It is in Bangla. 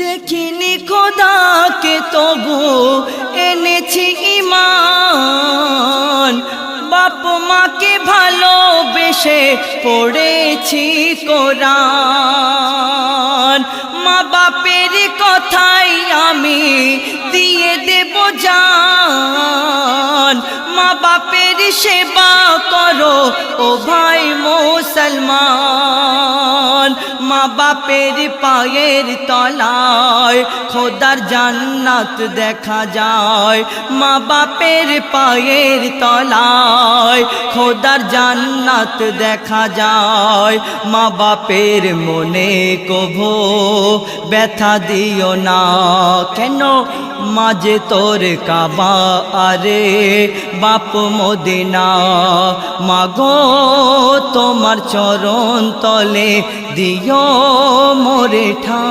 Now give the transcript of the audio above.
দেখিনি খোদাকে তবু এনেছি ঈমান, বাপ মাকে ভালোবেসে পড়েছি কোরআন। মা বাপের কথাই আমি দিয়ে দেব জান, মা বাপের সেবা করো ও ভাই মুসলমান। মা বাপের পায়ের তলায় খোদার জান্নাত দেখা যায়, মা বাপের পায়ের তলায় খোদার জান্নাত দেখা যায়। মা বাপের মনে কভু ব্যথা দিও না, কেন মাঝে তোর কাবা আরে বাপ মদিনা। মাগো তোমার চরণ তলে দিও মোরে ঠা